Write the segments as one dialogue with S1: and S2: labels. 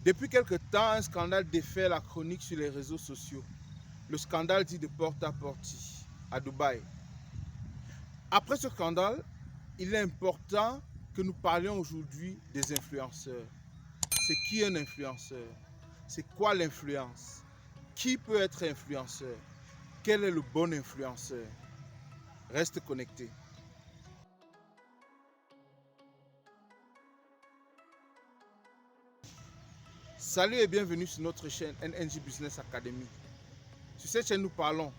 S1: Depuis quelque temps, un scandale défait la chronique sur les réseaux sociaux. Le scandale dit de Port-à-Porti, à Dubaï. Après ce scandale, il est important que nous parlions aujourd'hui des influenceurs. C'est qui un influenceur? C'est quoi l'influence? Qui peut être influenceur? Quel est le bon influenceur? Reste connecté. Salut et bienvenue sur notre chaîne NNJ Business Academy. Sur cette chaîne, nous parlons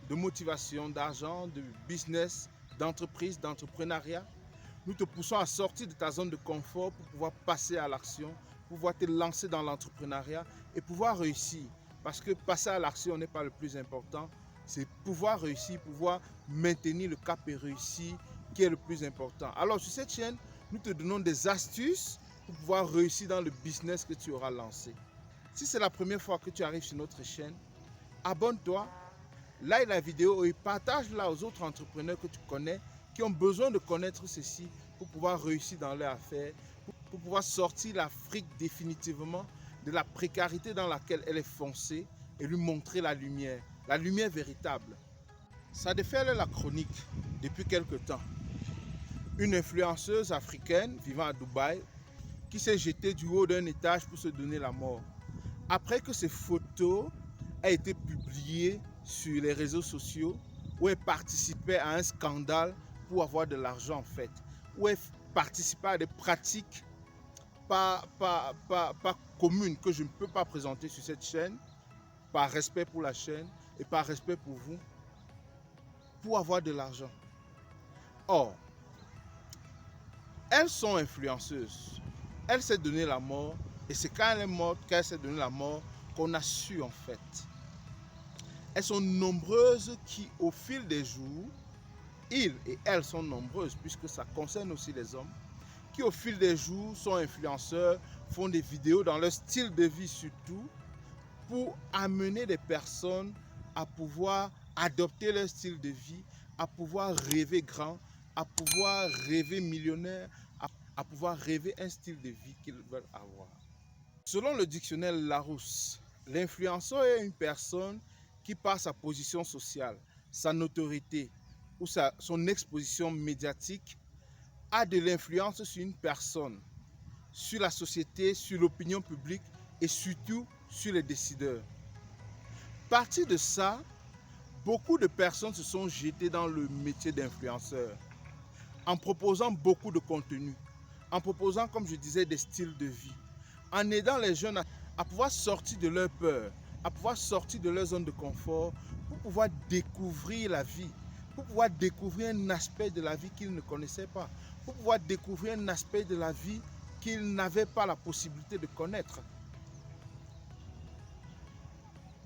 S1: de motivation, d'argent, de business, d'entreprise, d'entrepreneuriat. Nous te poussons à sortir de ta zone de confort pour pouvoir passer à l'action, pouvoir te lancer dans l'entrepreneuriat et pouvoir réussir. Parce que passer à l'action n'est pas le plus important, c'est pouvoir réussir, pouvoir maintenir le cap et réussir qui est le plus important. Alors sur cette chaîne, nous te donnons des astuces pour pouvoir réussir dans le business que tu auras lancé. Si c'est la première fois que tu arrives sur notre chaîne, abonne-toi, like la vidéo et partage-la aux autres entrepreneurs que tu connais qui ont besoin de connaître ceci pour pouvoir réussir dans leur affaire, pour pouvoir sortir l'Afrique définitivement de la précarité dans laquelle elle est foncée et lui montrer la lumière véritable. Ça défait la chronique depuis quelque temps. Une influenceuse africaine vivant à Dubaï qui s'est jetée du haut d'un étage pour se donner la mort. Après que ces photos aient été publiées sur les réseaux sociaux, où elle participait à un scandale pour avoir de l'argent en fait, où elle participait à des pratiques pas communes que je ne peux pas présenter sur cette chaîne, par respect pour la chaîne et par respect pour vous, pour avoir de l'argent. Or, elles sont influenceuses. Elle s'est donné la mort et c'est quand elle est morte qu'elle s'est donné la mort qu'on a su en fait. Elles sont nombreuses qui au fil des jours, ils et elles sont nombreuses puisque ça concerne aussi les hommes, qui au fil des jours sont influenceurs, font des vidéos dans leur style de vie surtout, pour amener des personnes à pouvoir adopter leur style de vie, à pouvoir rêver grand, à pouvoir rêver millionnaire, à pouvoir rêver un style de vie qu'ils veulent avoir. Selon le dictionnaire Larousse, l'influenceur est une personne qui, par sa position sociale, sa notoriété ou son exposition médiatique, a de l'influence sur une personne, sur la société, sur l'opinion publique et surtout sur les décideurs. Parti de ça, beaucoup de personnes se sont jetées dans le métier d'influenceur en proposant beaucoup de contenu, en proposant, comme je disais, des styles de vie, en aidant les jeunes à pouvoir sortir de leur peur, à pouvoir sortir de leur zone de confort pour pouvoir découvrir la vie, pour pouvoir découvrir un aspect de la vie qu'ils ne connaissaient pas, pour pouvoir découvrir un aspect de la vie qu'ils n'avaient pas la possibilité de connaître.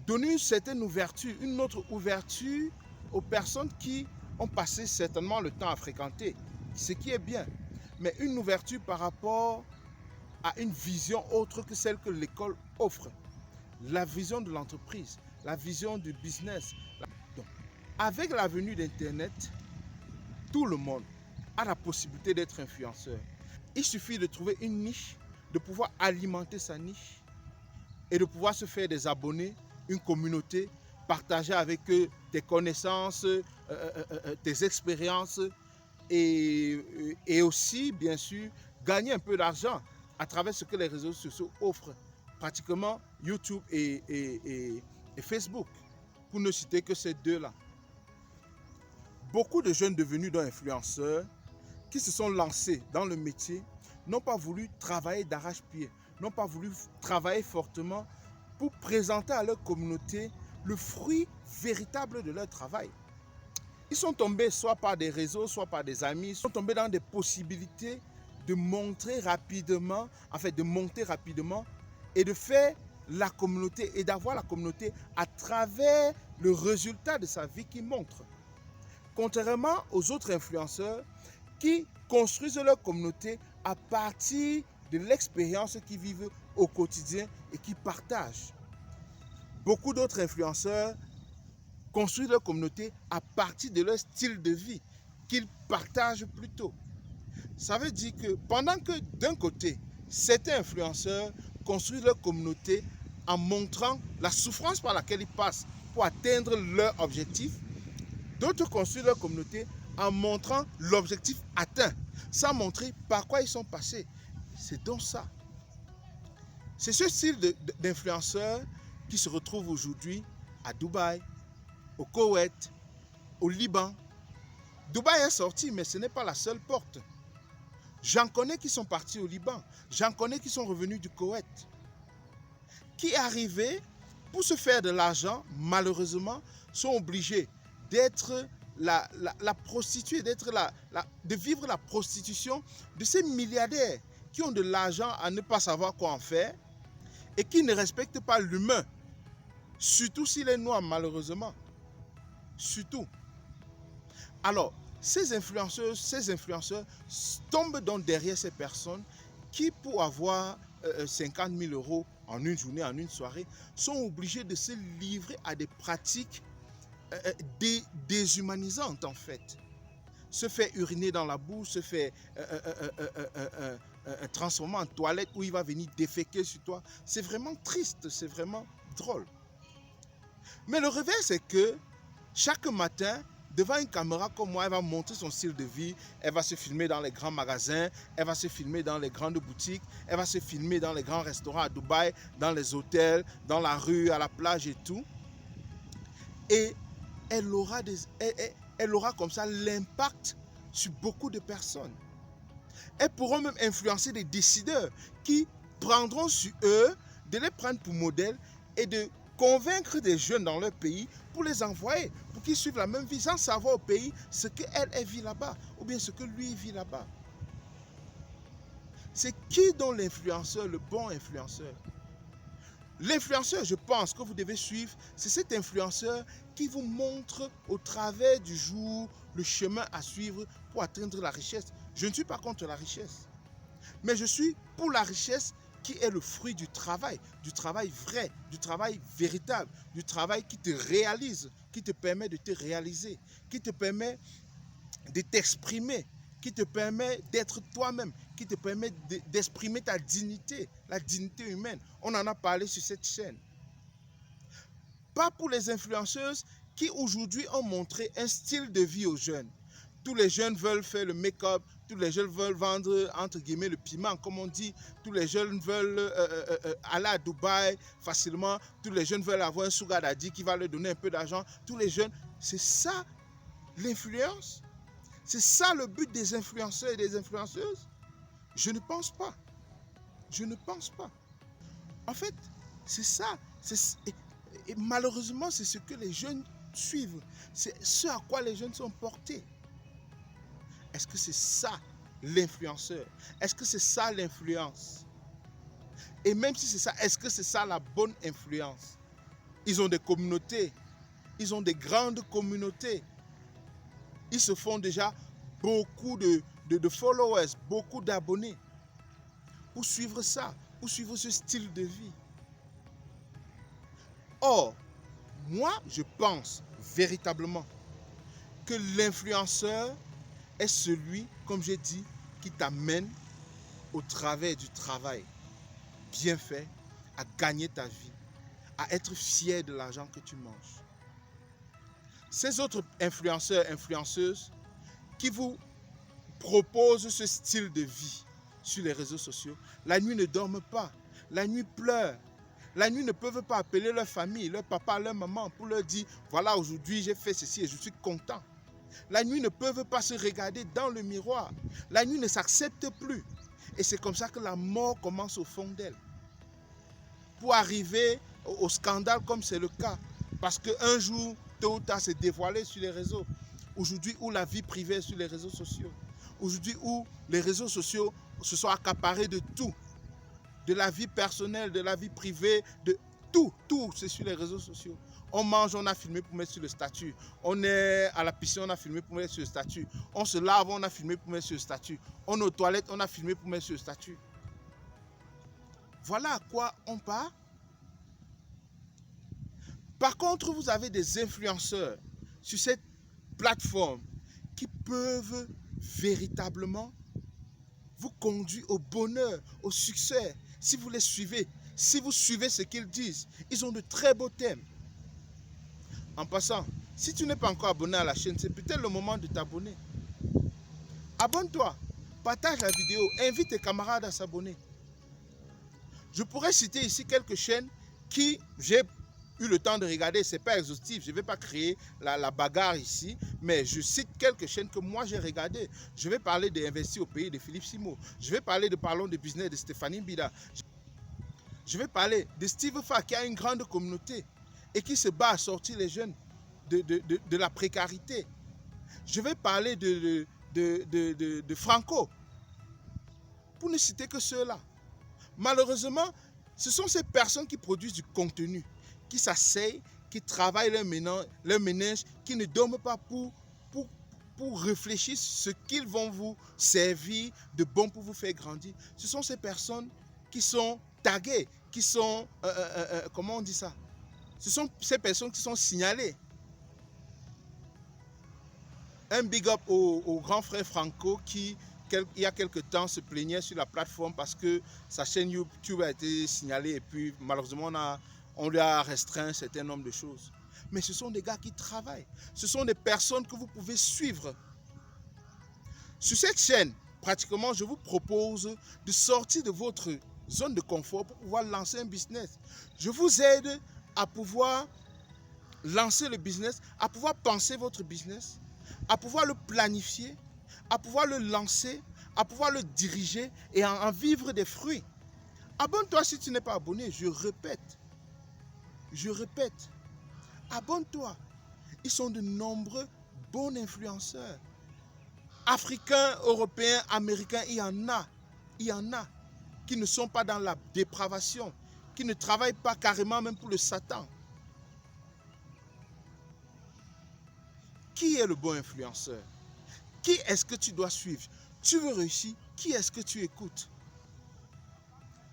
S1: Donner une certaine ouverture, une autre ouverture aux personnes qui ont passé certainement le temps à fréquenter, ce qui est bien, mais une ouverture par rapport à une vision autre que celle que l'école offre. La vision de l'entreprise, la vision du business. Donc, avec la venue d'Internet, tout le monde a la possibilité d'être influenceur. Il suffit de trouver une niche, de pouvoir alimenter sa niche et de pouvoir se faire des abonnés, une communauté, partager avec eux tes connaissances, tes expériences et aussi, bien sûr, gagner un peu d'argent à travers ce que les réseaux sociaux offrent, pratiquement YouTube et Facebook, pour ne citer que ces deux-là. Beaucoup de jeunes devenus influenceurs qui se sont lancés dans le métier n'ont pas voulu travailler d'arrache-pied, n'ont pas voulu travailler fortement pour présenter à leur communauté le fruit véritable de leur travail. Ils sont tombés soit par des réseaux, soit par des amis, ils sont tombés dans des possibilités de montrer rapidement, en fait de monter rapidement et de faire la communauté et d'avoir la communauté à travers le résultat de sa vie qui montre. Contrairement aux autres influenceurs qui construisent leur communauté à partir de l'expérience qu'ils vivent au quotidien et qui partagent. Beaucoup d'autres influenceurs construisent leur communauté à partir de leur style de vie qu'ils partagent plutôt. Ça veut dire que pendant que d'un côté, certains influenceurs construisent leur communauté en montrant la souffrance par laquelle ils passent pour atteindre leur objectif. D'autres construisent leur communauté en montrant l'objectif atteint, sans montrer par quoi ils sont passés. C'est donc ça. C'est ce style d'influenceurs qui se retrouvent aujourd'hui à Dubaï, au Koweït, au Liban. Dubaï est sorti, mais ce n'est pas la seule porte. J'en connais qui sont partis au Liban. J'en connais qui sont revenus du Koweït. Qui arrivaient pour se faire de l'argent, malheureusement, sont obligés d'être la prostituée, de vivre la prostitution de ces milliardaires qui ont de l'argent à ne pas savoir quoi en faire et qui ne respectent pas l'humain, surtout s'il est noir, malheureusement. Surtout. Alors, ces influenceurs tombent donc derrière ces personnes qui, pour avoir 50 000 € en une journée, en une soirée, sont obligés de se livrer à des pratiques déshumanisantes en fait. Se faire uriner dans la boue, se faire transformer en toilette où il va venir déféquer sur toi. C'est vraiment triste, c'est vraiment drôle. Mais le revers, c'est que chaque matin, devant une caméra comme moi, elle va montrer son style de vie, elle va se filmer dans les grands magasins, elle va se filmer dans les grandes boutiques, elle va se filmer dans les grands restaurants à Dubaï, dans les hôtels, dans la rue, à la plage et tout. Et elle aura comme ça l'impact sur beaucoup de personnes. Elles pourront même influencer des décideurs qui prendront sur eux de les prendre pour modèle et de convaincre des jeunes dans leur pays pour les envoyer, pour qu'ils suivent la même vie sans savoir au pays ce qu'elle vit là-bas ou bien ce que lui vit là-bas. C'est qui donc l'influenceur, le bon influenceur? L'influenceur, je pense, que vous devez suivre, c'est cet influenceur qui vous montre au travers du jour le chemin à suivre pour atteindre la richesse. Je ne suis pas contre la richesse, mais je suis pour la richesse qui est le fruit du travail vrai, du travail véritable, du travail qui te réalise, qui te permet de te réaliser, qui te permet de t'exprimer, qui te permet d'être toi-même, qui te permet d'exprimer ta dignité, la dignité humaine. On en a parlé sur cette chaîne. Pas pour les influenceuses qui aujourd'hui ont montré un style de vie aux jeunes. Tous les jeunes veulent faire le make-up, tous les jeunes veulent vendre, entre guillemets, le piment, comme on dit. Tous les jeunes veulent aller à Dubaï facilement. Tous les jeunes veulent avoir un sugar daddy qui va leur donner un peu d'argent. Tous les jeunes, c'est ça l'influence? C'est ça le but des influenceurs et des influenceuses? Je ne pense pas. Je ne pense pas. En fait, c'est ça. Et malheureusement, c'est ce que les jeunes suivent. C'est ce à quoi les jeunes sont portés. Est-ce que c'est ça l'influenceur? Est-ce que c'est ça l'influence? Et même si c'est ça, est-ce que c'est ça la bonne influence? Ils ont des communautés. Ils ont des grandes communautés. Ils se font déjà beaucoup de followers, beaucoup d'abonnés pour suivre ça, pour suivre ce style de vie. Or, moi, je pense véritablement que l'influenceur est celui, comme j'ai dit, qui t'amène au travers du travail bien fait, à gagner ta vie, à être fier de l'argent que tu manges. Ces autres influenceurs, influenceuses qui vous proposent ce style de vie sur les réseaux sociaux, la nuit ne dorment pas, la nuit pleurent, la nuit ne peuvent pas appeler leur famille, leur papa, leur maman pour leur dire voilà, aujourd'hui j'ai fait ceci et je suis content. La nuit ne peuvent pas se regarder dans le miroir, la nuit ne s'accepte plus et c'est comme ça que la mort commence au fond d'elle. Pour arriver au scandale comme c'est le cas, parce qu'un jour, tôt ou tard, c'est dévoilé sur les réseaux. Aujourd'hui où la vie privée est sur les réseaux sociaux. Aujourd'hui où les réseaux sociaux se sont accaparés de tout. De la vie personnelle, de la vie privée, de tout, c'est sur les réseaux sociaux. On mange, on a filmé pour mettre sur le statut. On est à la piscine, on a filmé pour mettre sur le statut. On se lave, on a filmé pour mettre sur le statut. On est aux toilettes, on a filmé pour mettre sur le statut. Voilà à quoi on part. Par contre, vous avez des influenceurs sur cette plateforme qui peuvent véritablement vous conduire au bonheur, au succès, si vous les suivez, Si vous suivez ce qu'ils disent, ils ont de très beaux thèmes. En passant, si tu n'es pas encore abonné à la chaîne, c'est peut-être le moment de t'abonner. Abonne-toi, partage la vidéo, invite tes camarades à s'abonner. Je pourrais citer ici quelques chaînes qui j'ai eu le temps de regarder. Ce n'est pas exhaustif, je ne vais pas créer la bagarre ici, mais je cite quelques chaînes que moi j'ai regardées. Je vais parler d'Investir au pays de Philippe Simo. Je vais parler de Parlons de business de Stéphanie Bida. Je vais parler de Steve Fa qui a une grande communauté et qui se bat à sortir les jeunes de la précarité. Je vais parler de Franco, pour ne citer que ceux-là. Malheureusement, ce sont ces personnes qui produisent du contenu, qui s'asseyent, qui travaillent leur ménage, qui ne dorment pas pour réfléchir ce qu'ils vont vous servir de bon pour vous faire grandir. Ce sont ces personnes qui sont taguées, qui sont, comment on dit ça? Ce sont ces personnes qui sont signalées. Un big up au grand frère Franco qui, il y a quelque temps, se plaignait sur la plateforme parce que sa chaîne YouTube a été signalée et puis malheureusement on lui a restreint un certain nombre de choses. Mais ce sont des gars qui travaillent. Ce sont des personnes que vous pouvez suivre. Sur cette chaîne, pratiquement, je vous propose de sortir de votre zone de confort pour pouvoir lancer un business. Je vous aide à pouvoir lancer le business, à pouvoir penser votre business, à pouvoir le planifier, à pouvoir le lancer, à pouvoir le diriger et en vivre des fruits. Abonne-toi si tu n'es pas abonné, je répète, abonne-toi. Ils sont de nombreux bons influenceurs. Africains, Européens, Américains, il y en a qui ne sont pas dans la dépravation, qui ne travaillent pas carrément même pour le Satan. Qui est le bon influenceur? Qui est-ce que tu dois suivre? Tu veux réussir? Qui est-ce que tu écoutes?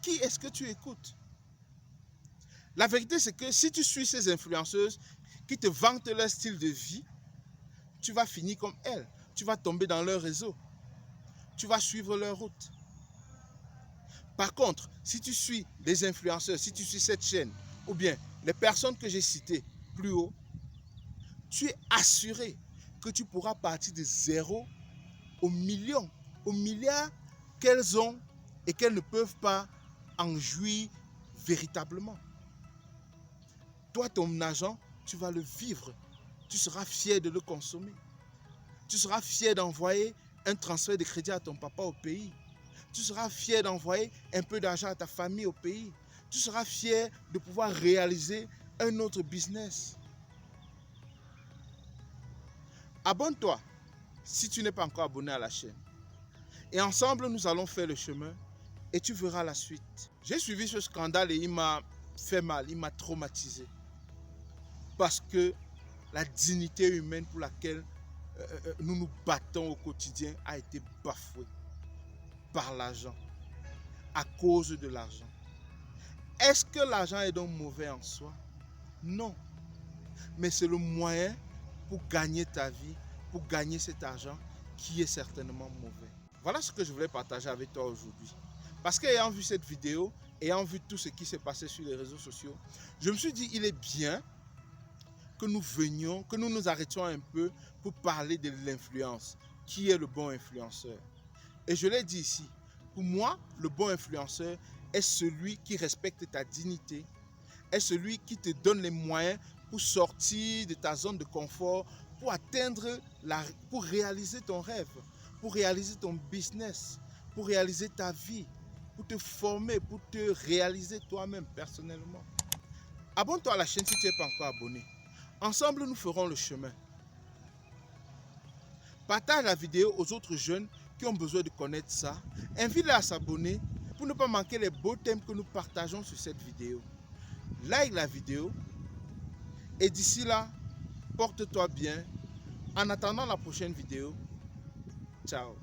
S1: Qui est-ce que tu écoutes? La vérité, c'est que si tu suis ces influenceuses qui te vantent leur style de vie, tu vas finir comme elles. Tu vas tomber dans leur réseau. Tu vas suivre leur route. Par contre, si tu suis les influenceurs, si tu suis cette chaîne, ou bien les personnes que j'ai citées plus haut, tu es assuré que tu pourras partir de zéro aux millions, aux milliards qu'elles ont et qu'elles ne peuvent pas en jouir véritablement. Toi, ton argent, tu vas le vivre. Tu seras fier de le consommer. Tu seras fier d'envoyer un transfert de crédit à ton papa au pays. Tu seras fier d'envoyer un peu d'argent à ta famille au pays. Tu seras fier de pouvoir réaliser un autre business. Abonne-toi si tu n'es pas encore abonné à la chaîne. Et ensemble, nous allons faire le chemin et tu verras la suite. J'ai suivi ce scandale et il m'a fait mal, il m'a traumatisé. Parce que la dignité humaine pour laquelle nous nous battons au quotidien a été bafouée par l'argent, à cause de l'argent. Est-ce que l'argent est donc mauvais en soi? Non. Mais c'est le moyen pour gagner ta vie, pour gagner cet argent qui est certainement mauvais. Voilà ce que je voulais partager avec toi aujourd'hui. Parce qu'ayant vu cette vidéo, ayant vu tout ce qui s'est passé sur les réseaux sociaux, je me suis dit il est bien que nous venions, que nous nous arrêtions un peu pour parler de l'influence. Qui est le bon influenceur? Et je l'ai dit ici, pour moi, le bon influenceur est celui qui respecte ta dignité, est celui qui te donne les moyens pour sortir de ta zone de confort, pour atteindre, pour réaliser ton rêve, pour réaliser ton business, pour réaliser ta vie, pour te former, pour te réaliser toi-même personnellement. Abonne-toi à la chaîne si tu n'es pas encore abonné. Ensemble, nous ferons le chemin. Partage la vidéo aux autres jeunes qui ont besoin de connaître ça. Invite-les à s'abonner pour ne pas manquer les beaux thèmes que nous partageons sur cette vidéo. Like la vidéo et d'ici là, porte-toi bien. En attendant la prochaine vidéo, ciao.